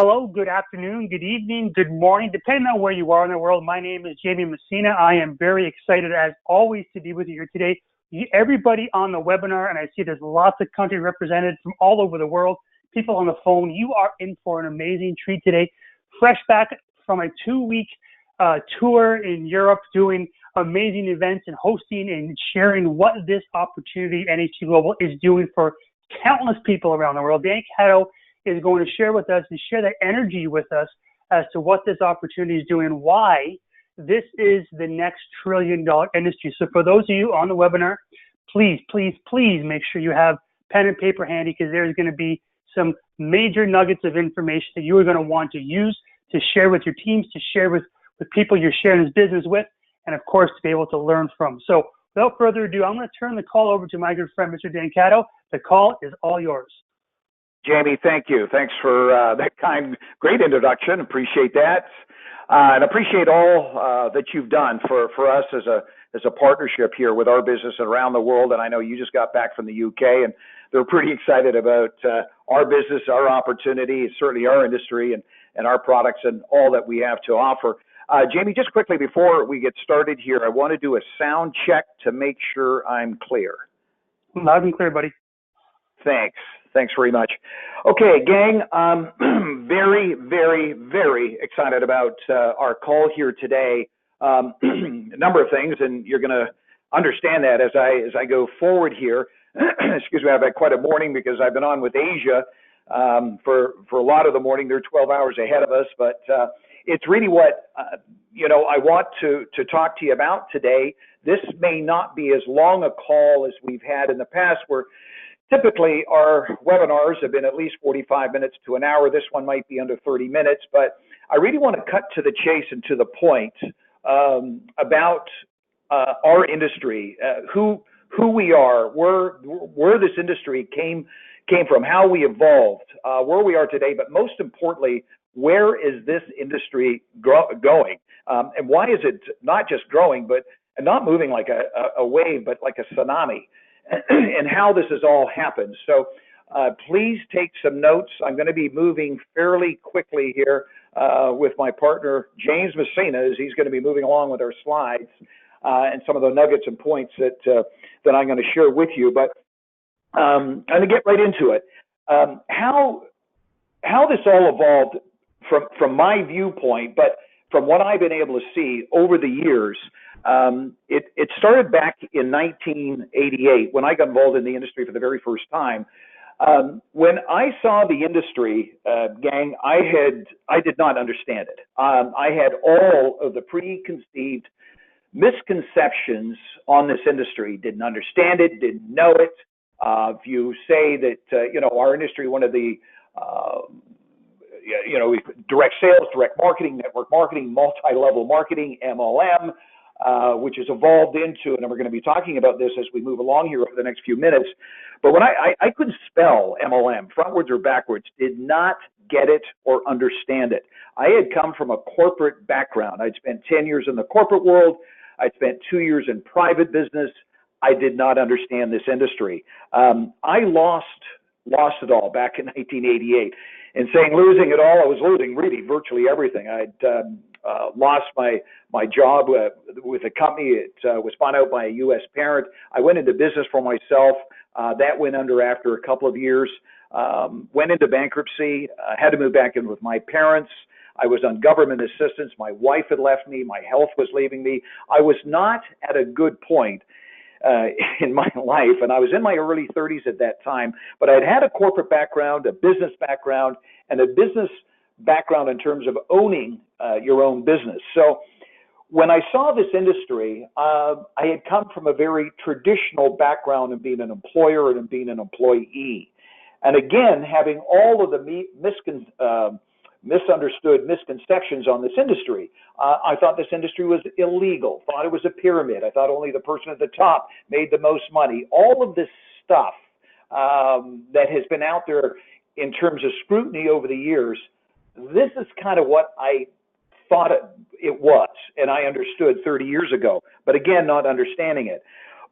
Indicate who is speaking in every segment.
Speaker 1: Hello, good afternoon, good evening, good morning, depending on where you are in the world. My name is Jamie Messina. I am very excited, as always, to be with you here today. Everybody on the webinar, and I see there's lots of countries represented from all over the world, people on the phone, you are in for an amazing treat today. Fresh back from a 2-week tour in Europe, doing amazing events and hosting and sharing what this opportunity NHT Global is doing for countless people around the world. Dan Catto is going to share with us and share that energy with us as to what this opportunity is doing, why this is the next trillion-dollar industry. So for those of you on the webinar, please, please, please make sure you have pen and paper handy, because there's going to be some major nuggets of information that you are going to want to use to share with your teams, to share with people you're sharing this business with, and of course, to be able to learn from. So without further ado, I'm going to turn the call over to my good friend, Mr. Dan Catto. The call is all yours.
Speaker 2: Jamie, thank you. Thanks for that great introduction. Appreciate that. And appreciate all that you've done for us as a partnership here with our business around the world. And I know you just got back from the UK, and they're pretty excited about our business, our opportunity, certainly our industry and our products and all that we have to offer. Jamie, just quickly before we get started here, I want to do a sound check to make sure I'm clear.
Speaker 1: Loud and clear, buddy.
Speaker 2: Thanks very much. Okay, gang, very, very, very excited about our call here today. A number of things, and you're going to understand that as I go forward here. Excuse me, I've had quite a morning because I've been on with Asia for a lot of the morning. They're 12 hours ahead of us, but it's really what I want to talk to you about today. This may not be as long a call as we've had in the past, where typically our webinars have been at least 45 minutes to an hour. This one might be under 30 minutes, but I really want to cut to the chase and to the point about our industry, who we are, where this industry came from, how we evolved, where we are today, but most importantly, where is this industry going, and why is it not just growing, but and not moving like a wave, but like a tsunami? And how this has all happened. So please take some notes. I'm going to be moving fairly quickly here with my partner, James Messina, as he's going to be moving along with our slides and some of the nuggets and points that I'm going to share with you. But I'm going to get right into it. How this all evolved from my viewpoint, but from what I've been able to see over the years, it started back in 1988 when I got involved in the industry for the very first time. When I saw the industry, gang, I did not understand it. I had all of the preconceived misconceptions on this industry. Didn't understand it, didn't know it. If you say that our industry, one of the direct sales, direct marketing, network marketing, multi-level marketing, MLM, which has evolved into, and we're going to be talking about this as we move along here over the next few minutes. But when I couldn't spell MLM, frontwards or backwards, did not get it or understand it. I had come from a corporate background. I'd spent 10 years in the corporate world. I'd spent 2 years in private business. I did not understand this industry. I lost it all back in 1988. And saying losing it all, I was losing really virtually everything. I'd lost my job with a company. It was spun out by a U.S. parent. I went into business for myself. That went under after a couple of years. Went into bankruptcy. Had to move back in with my parents. I was on government assistance. My wife had left me. My health was leaving me. I was not at a good point in my life, and I was in my early 30s at that time, but I'd had a corporate background, a business background, and a business background in terms of owning your own business. So when I saw this industry, I had come from a very traditional background in being an employer and in being an employee. And again, having all of the misunderstood misconceptions on this industry. I thought this industry was illegal, thought it was a pyramid. I thought only the person at the top made the most money. All of this stuff that has been out there in terms of scrutiny over the years, this is kind of what I thought it was, and I understood 30 years ago, but again, not understanding it.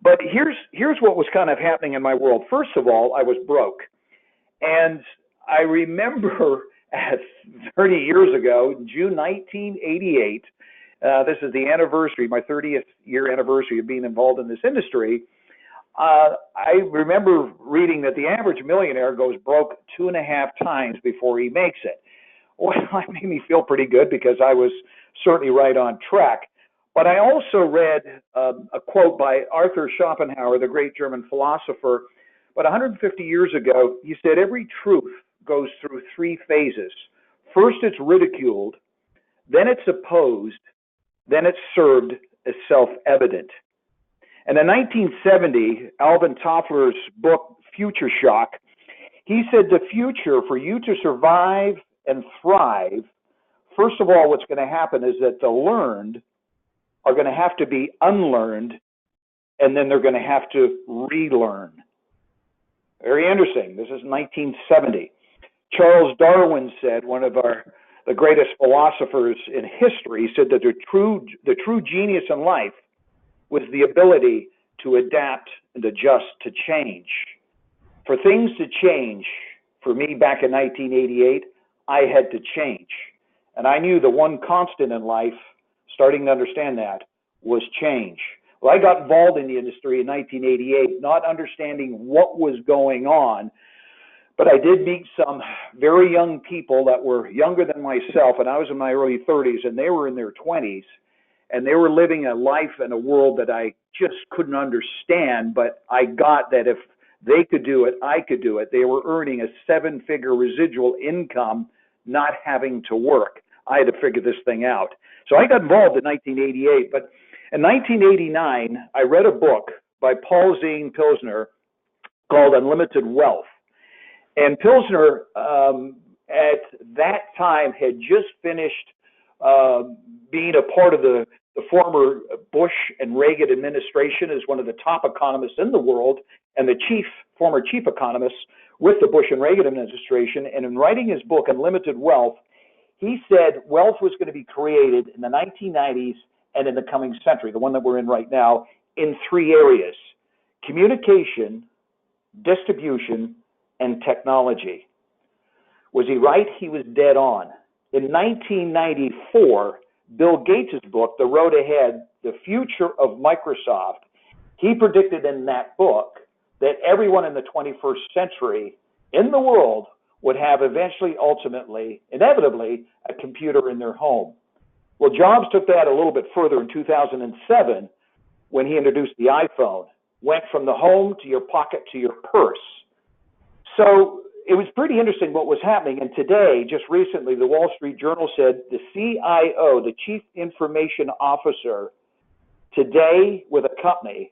Speaker 2: But here's what was kind of happening in my world. First of all, I was broke. And I remember 30 years ago, June 1988. This is the anniversary, my 30th year anniversary of being involved in this industry. I remember reading that the average millionaire goes broke 2.5 times before he makes it. Well, that made me feel pretty good because I was certainly right on track. But I also read a quote by Arthur Schopenhauer, the great German philosopher. But 150 years ago, he said every truth goes through 3 phases. First, it's ridiculed, then it's opposed, then it's served as self-evident. And in 1970, Alvin Toffler's book, Future Shock, he said the future, for you to survive and thrive, first of all, what's going to happen is that the learned are going to have to be unlearned, and then they're going to have to relearn. Very interesting. This is 1970. Charles Darwin said, one of the greatest philosophers in history, said that the true genius in life was the ability to adapt and adjust to change. For things to change, for me back in 1988, I had to change. And I knew the one constant in life, starting to understand that, was change. Well, I got involved in the industry in 1988, not understanding what was going on, but I did meet some very young people that were younger than myself, and I was in my early 30s, and they were in their 20s, and they were living a life in a world that I just couldn't understand, but I got that if they could do it, I could do it. They were earning a 7-figure residual income, not having to work. I had to figure this thing out. So I got involved in 1988, but in 1989, I read a book by Paul Zane Pilsner called Unlimited Wealth. And Pilsner, at that time, had just finished being a part of the former Bush and Reagan administration as one of the top economists in the world and the former chief economist with the Bush and Reagan administration. And in writing his book, Unlimited Wealth, he said wealth was going to be created in the 1990s and in the coming century, the one that we're in right now, in 3 areas: communication, distribution, and technology. Was he right? He was dead on. In 1994, Bill Gates' book, The Road Ahead, The Future of Microsoft, he predicted in that book that everyone in the 21st century in the world would have eventually, ultimately, inevitably, a computer in their home. Well, Jobs took that a little bit further in 2007 when he introduced the iPhone. Went from the home to your pocket to your purse. So it was pretty interesting what was happening. And today, just recently, the Wall Street Journal said the CIO, the Chief Information Officer, today with a company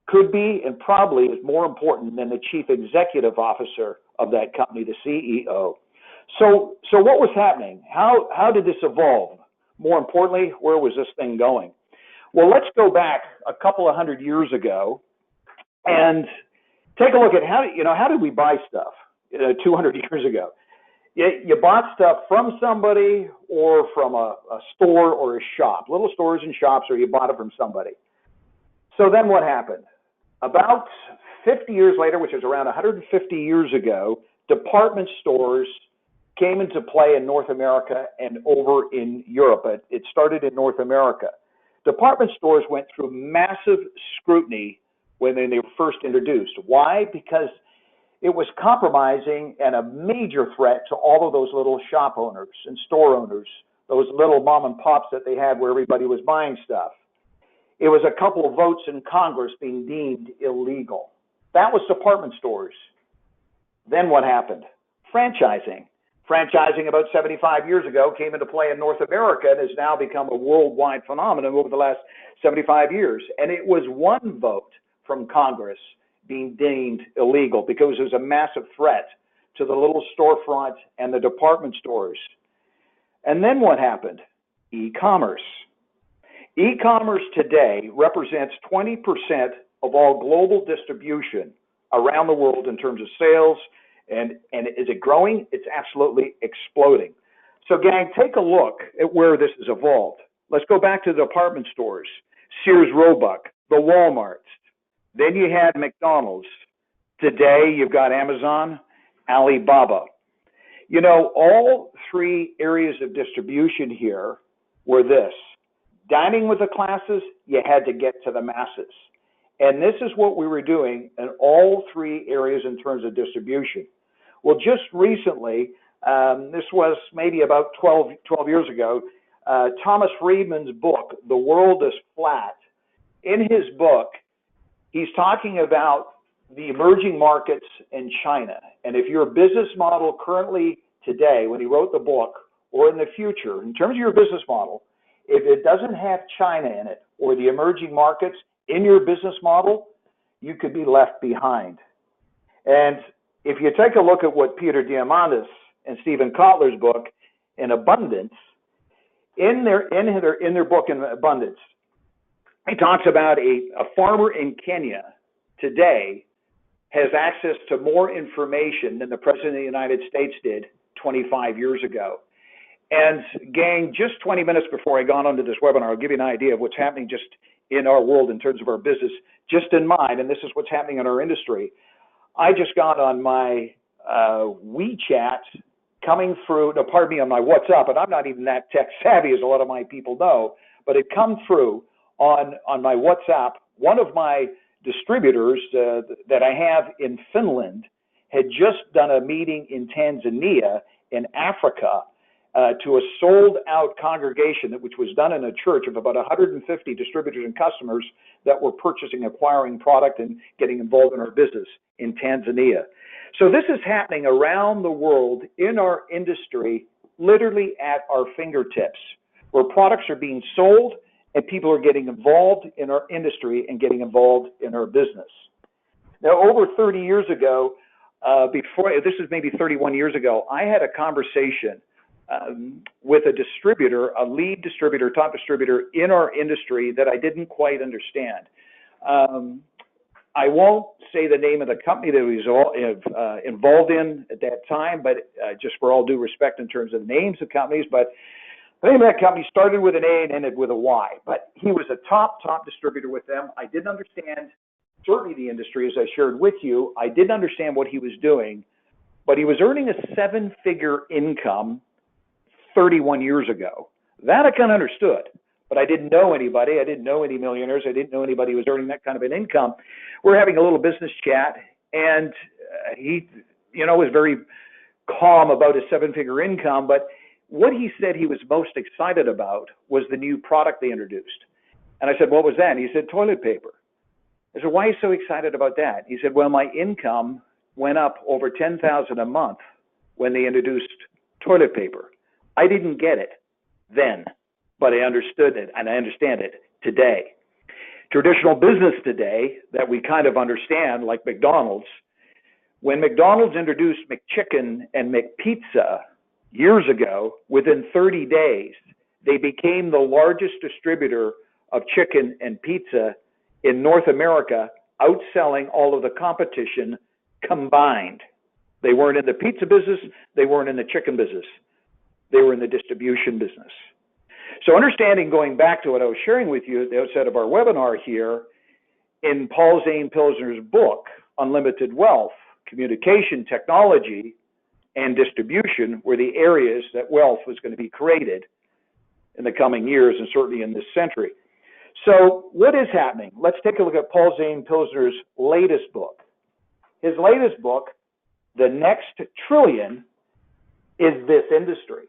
Speaker 2: could be and probably is more important than the Chief Executive Officer of that company, the CEO. So what was happening? How did this evolve? More importantly, where was this thing going? Well, let's go back a couple of 100 years ago and take a look at how did we buy stuff 200 years ago? You bought stuff from somebody or from a store or a shop, little stores and shops, or you bought it from somebody. So then what happened? About 50 years later, which is around 150 years ago, department stores came into play in North America and over in Europe. It started in North America. Department stores went through massive scrutiny when they were first introduced. Why? Because it was compromising and a major threat to all of those little shop owners and store owners, those little mom and pops that they had where everybody was buying stuff. It was a couple of votes in Congress being deemed illegal. That was department stores. Then what happened? Franchising. Franchising about 75 years ago came into play in North America and has now become a worldwide phenomenon over the last 75 years. And it was one vote from Congress being deemed illegal because it was a massive threat to the little storefront and the department stores. And then what happened? E-commerce. E-commerce today represents 20% of all global distribution around the world in terms of sales. And is it growing? It's absolutely exploding. So gang, take a look at where this has evolved. Let's go back to the department stores. Sears Roebuck, the Walmarts. Then you had McDonald's. Today you've got Amazon, Alibaba. All three areas of distribution here were this. Dining with the classes, you had to get to the masses. And this is what we were doing in all three areas in terms of distribution. Well, just recently, this was maybe about 12 years ago, Thomas Friedman's book, The World is Flat. In his book, he's talking about the emerging markets in China. And if your business model currently today, when he wrote the book, or in the future, in terms of your business model, if it doesn't have China in it or the emerging markets in your business model, you could be left behind. And if you take a look at what Peter Diamandis and Stephen Kotler's book, In Abundance, in their book In Abundance, he talks about a farmer in Kenya today has access to more information than the President of the United States did 25 years ago. And gang, just 20 minutes before I got onto this webinar, I'll give you an idea of what's happening just in our world in terms of our business, just in mine, and this is what's happening in our industry. I just got on my WeChat coming through, no, pardon me, on my WhatsApp, and I'm not even that tech savvy as a lot of my people know, but it come through on my WhatsApp. One of my distributors that I have in Finland had just done a meeting in Tanzania in Africa to a sold-out congregation which was done in a church of about 150 distributors and customers that were purchasing, acquiring product, and getting involved in our business in Tanzania. So this is happening around the world in our industry, literally at our fingertips, where products are being sold and people are getting involved in our industry and getting involved in our business. Now, over 30 years ago, this is maybe 31 years ago, I had a conversation with a distributor, a lead distributor, top distributor in our industry that I didn't quite understand. I won't say the name of the company that he was involved in at that time, but just for all due respect in terms of names of companies, but the name of that company started with an A and ended with a Y, but he was a top distributor with them. I didn't understand, certainly the industry, as I shared with you, I didn't understand what he was doing, but he was earning a seven-figure income 31 years ago. That I kind of understood, but I didn't know anybody. I didn't know any millionaires. I didn't know anybody who was earning that kind of an income. We're having a little business chat, and he, was very calm about his seven-figure income, but what he said he was most excited about was the new product they introduced. And I said, what was that? And he said, toilet paper. I said, why are you so excited about that? He said, well, my income went up over $10,000 a month when they introduced toilet paper. I didn't get it then, but I understood it, and I understand it today. Traditional business today that we kind of understand, like McDonald's, when McDonald's introduced McChicken and McPizza years ago, within 30 days, they became the largest distributor of chicken and pizza in North America, outselling all of the competition combined. They weren't in the pizza business. They weren't in the chicken business. They were in the distribution business. So understanding, going back to what I was sharing with you at the outset of our webinar here, in Paul Zane Pilsner's book, Unlimited Wealth, communication, technology, and distribution were the areas that wealth was going to be created in the coming years and certainly in this century. So what is happening? Let's take a look at Paul Zane Pilsner's latest book. His latest book, The Next Trillion, is this industry.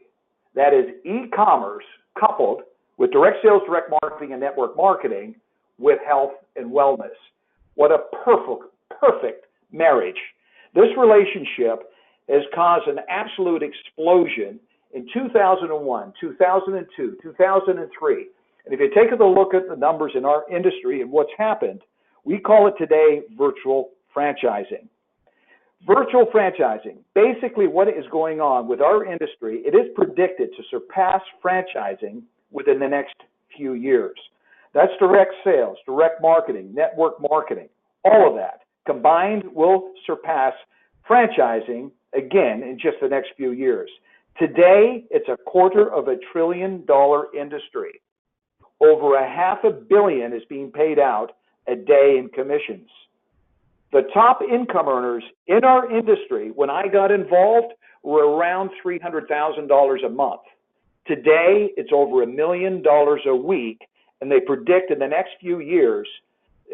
Speaker 2: That is e-commerce coupled with direct sales, direct marketing, and network marketing with health and wellness. What a perfect marriage. This relationship has caused an absolute explosion in 2001, 2002, 2003. And if you take a look at the numbers in our industry and what's happened, we call it today virtual franchising. Virtual franchising, basically what is going on with our industry, it is predicted to surpass franchising within the next few years. That's direct sales, direct marketing, network marketing, all of that combined will surpass franchising again in just the next few years. Today, it's a $250 billion industry. Over $500 million is being paid out a day in commissions. The top income earners in our industry, when I got involved, were around $300,000 a month. Today, it's over $1 million a week, and they predict in the next few years,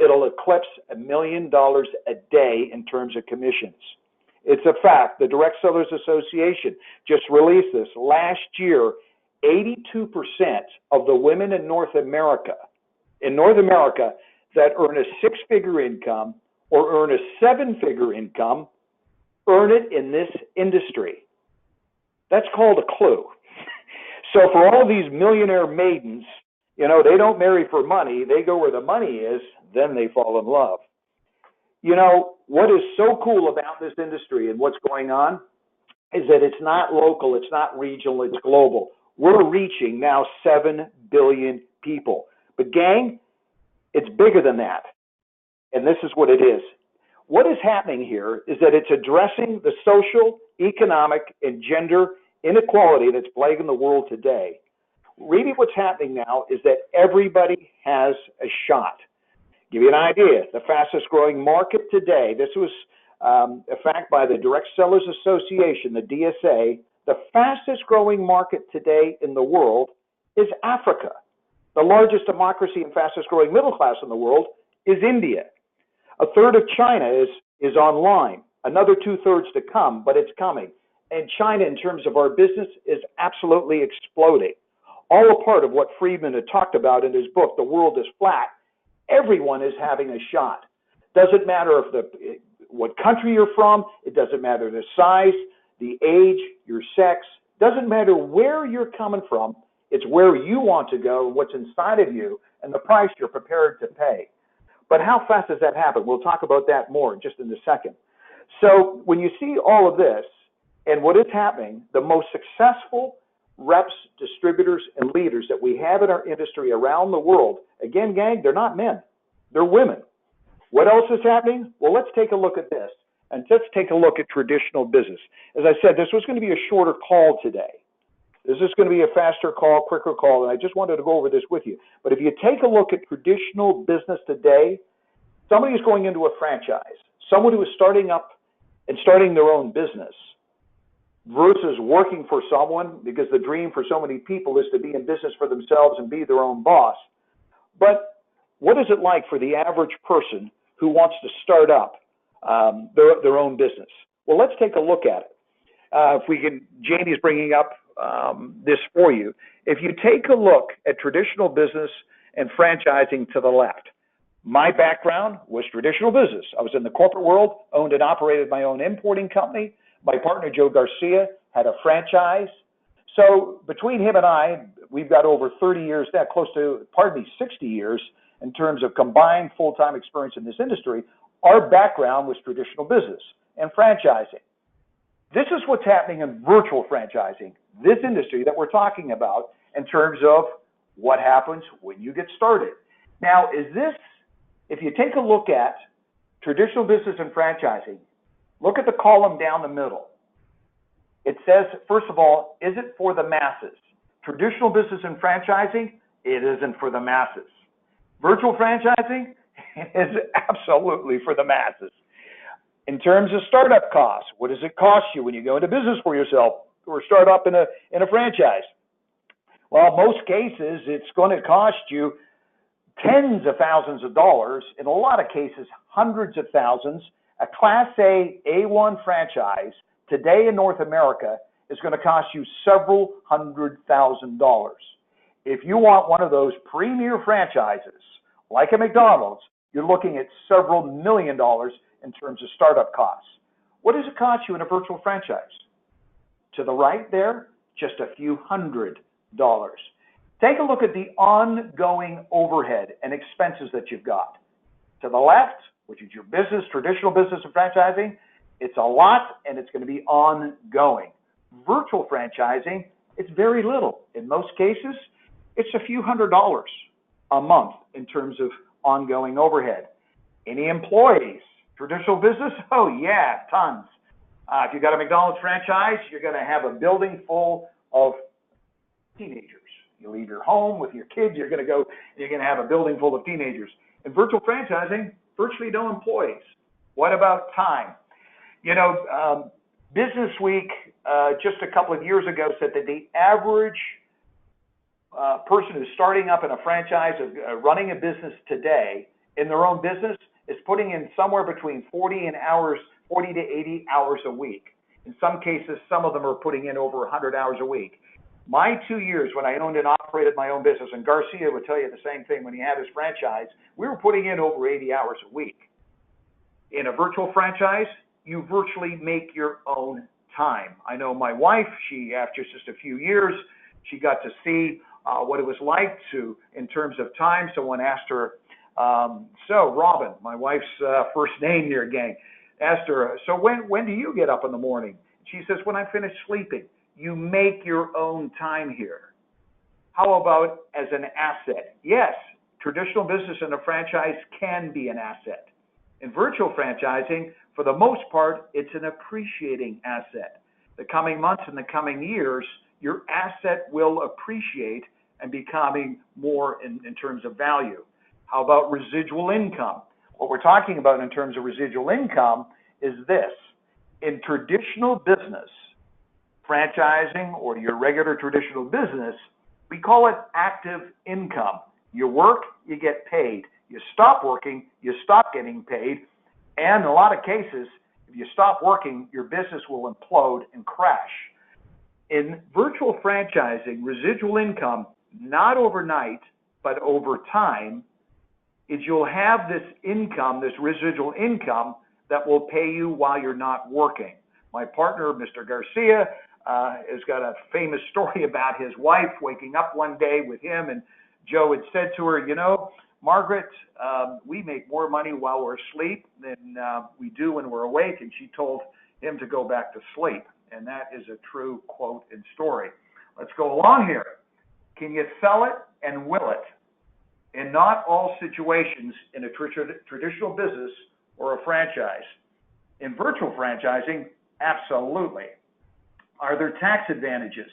Speaker 2: it'll eclipse $1 million a day in terms of commissions. It's a fact. The Direct Sellers Association just released this. Last year, 82% of the women in North America that earn a six-figure income or earn a seven-figure income earn it in this industry. That's called a clue. So for all of these millionaire maidens, they don't marry for money. They go where the money is, then they fall in love. What is so cool about this industry and what's going on is that it's not local, it's not regional, it's global. We're reaching now 7 billion people. But gang, it's bigger than that. And this is what it is. What is happening here is that it's addressing the social, economic, and gender inequality that's plaguing the world today. Really what's happening now is that everybody has a shot. Give you an idea, the fastest growing market today, this was a fact by the Direct Sellers Association, the DSA, the fastest growing market today in the world is Africa. The largest democracy and fastest growing middle class in the world is India. A third of China is online. Another two-thirds to come, but it's coming. And China, in terms of our business, is absolutely exploding. All a part of what Friedman had talked about in his book, The World is Flat. Everyone is having a shot. Doesn't matter what country you're from. It doesn't matter the size, the age, your sex. Doesn't matter where you're coming from. It's where you want to go, what's inside of you, and the price you're prepared to pay. But how fast does that happen? We'll talk about that more just in a second. So when you see all of this and what is happening, the most successful reps, distributors, and leaders that we have in our industry around the world, again, gang, they're not men, they're women. What else is happening? Well, let's take a look at this, and let's take a look at traditional business. As I said, this was going to be a shorter call today. This is going to be a faster call, quicker call, and I just wanted to go over this with you. But if you take a look at traditional business today, somebody is going into a franchise, someone who is starting up and starting their own business, versus working for someone, because the dream for so many people is to be in business for themselves and be their own boss. But what is it like for the average person who wants to start up their own business? Well, let's take a look at it. If we can, Jamie's bringing up this for you. If you take a look at traditional business and franchising to the left, my background was traditional business. I was in the corporate world, owned and operated my own importing company. My partner, Joe Garcia, had a franchise. So between him and I, we've got over 30 years now, 60 years in terms of combined full-time experience in this industry. Our background was traditional business and franchising. This is what's happening in virtual franchising, this industry that we're talking about in terms of what happens when you get started. Now, if you take a look at traditional business and franchising, look at the column down the middle. It says, first of all, is it for the masses? Traditional business and franchising, it isn't for the masses. Virtual franchising is absolutely for the masses. In terms of startup costs, what does it cost you when you go into business for yourself or start up in a franchise? Well, most cases, it's going to cost you tens of thousands of dollars, in a lot of cases, hundreds of thousands. A Class A, A1 franchise today in North America is going to cost you several $100,000. If you want one of those premier franchises, like a McDonald's, you're looking at several $1 million in terms of startup costs. What does it cost you in a virtual franchise? To the right there, just a few $100. Take a look at the ongoing overhead and expenses that you've got. To the left, which is your business, traditional business and franchising, it's a lot and it's going to be ongoing. Virtual franchising, it's very little. In most cases, it's a few $100s a month in terms of ongoing overhead. Any employees? Traditional business? Oh yeah, tons. If you've got a McDonald's franchise, you're going to have a building full of teenagers. You leave your home with your kids, you're going to have a building full of teenagers. In virtual franchising, virtually no employees. What about time? Business Week just a couple of years ago said that the average person who's starting up in a franchise of running a business today in their own business is putting in somewhere between 40 to 80 hours a week. In some cases, some of them are putting in over 100 hours a week. My 2 years when I owned and operated my own business, and Garcia would tell you the same thing when he had his franchise, we were putting in over 80 hours a week. In a virtual franchise, you virtually make your own time. I know my wife, she, after just a few years, she got to see what it was like in terms of time. Someone asked her, so Robin, my wife's first name here, gang, asked her, so when do you get up in the morning? She says, when I finish sleeping. You make your own time here. How about as an asset? Yes, traditional business and a franchise can be an asset. In virtual franchising, for the most part, it's an appreciating asset. The coming months and the coming years, your asset will appreciate and becoming more in terms of value. How about residual income? What we're talking about in terms of residual income is this. In traditional business, franchising or your regular traditional business, we call it active income. You work, you get paid. You stop working, you stop getting paid. And in a lot of cases, if you stop working, your business will implode and crash. In virtual franchising, residual income, not overnight, but over time, is you'll have this income, this residual income, that will pay you while you're not working. My partner, Mr. Garcia, has got a famous story about his wife waking up one day with him, and Joe had said to her, you know, Margaret, we make more money while we're asleep than we do when we're awake, and she told him to go back to sleep. And that is a true quote and story. Let's go along here. Can you sell it and will it? In not all situations in a traditional business or a franchise. In virtual franchising, absolutely. Are there tax advantages?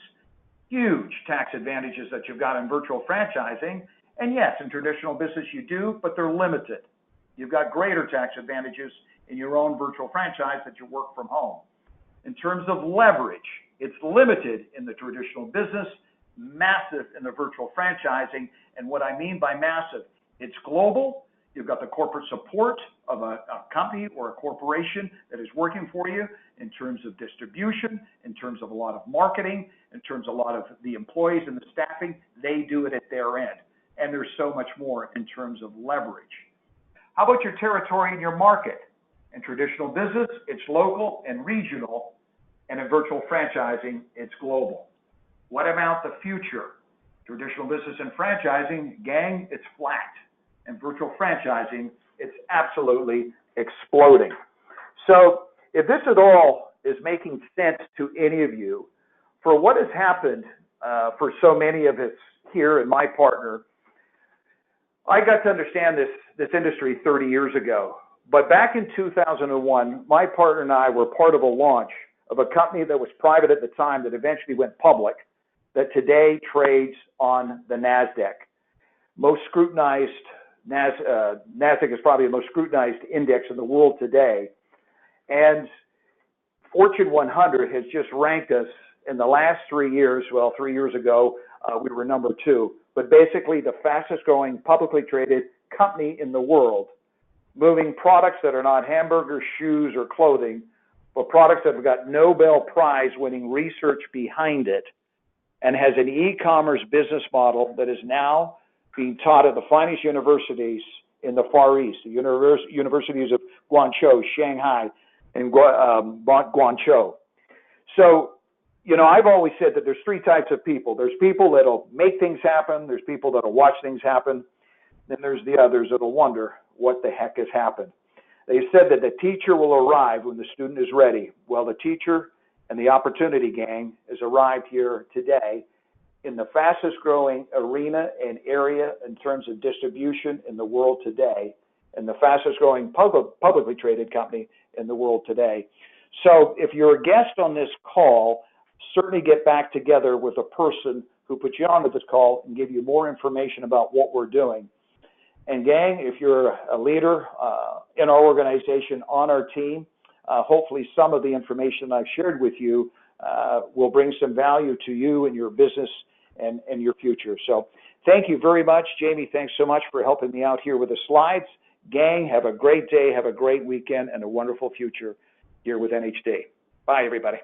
Speaker 2: Huge tax advantages that you've got in virtual franchising. And yes, in traditional business you do, but they're limited. You've got greater tax advantages in your own virtual franchise that you work from home. In terms of leverage, it's limited in the traditional business, massive in the virtual franchising. And what I mean by massive, it's global. You've got the corporate support of a company or a corporation that is working for you in terms of distribution, in terms of a lot of marketing, in terms of a lot of the employees and the staffing. They do it at their end. And there's so much more in terms of leverage. How about your territory and your market? In traditional business, it's local and regional. And in virtual franchising, it's global. What about the future? Traditional business and franchising, gang, it's flat. And virtual franchising, it's absolutely exploding. So if this at all is making sense to any of you, for what has happened for so many of us here and my partner, I got to understand this industry 30 years ago. But back in 2001, my partner and I were part of a launch of a company that was private at the time that eventually went public, that today trades on the NASDAQ. Most scrutinized, NASDAQ is probably the most scrutinized index in the world today. And Fortune 100 has just ranked us in the last 3 years. Well, 3 years ago, we were number 2. But basically the fastest growing publicly traded company in the world, moving products that are not hamburgers, shoes, or clothing, but products that have got Nobel Prize winning research behind it, and has an e-commerce business model that is now being taught at the finest universities in the Far East, the universities of Guangzhou, Shanghai, and Guangzhou. So, you know, I've always said that there's 3 types of people. There's people that'll make things happen. There's people that'll watch things happen. Then there's the others that'll wonder what the heck has happened. They said that the teacher will arrive when the student is ready. Well, the teacher and the opportunity gang has arrived here today in the fastest growing arena and area in terms of distribution in the world today, and the fastest growing publicly traded company in the world today. So if you're a guest on this call, certainly get back together with a person who put you onto this call and give you more information about what we're doing. And gang, if you're a leader in our organization, on our team, hopefully some of the information I've shared with you will bring some value to you and your business and your future. So thank you very much. Jamie, thanks so much for helping me out here with the slides. Gang, have a great day, have a great weekend, and a wonderful future here with NHD. Bye, everybody.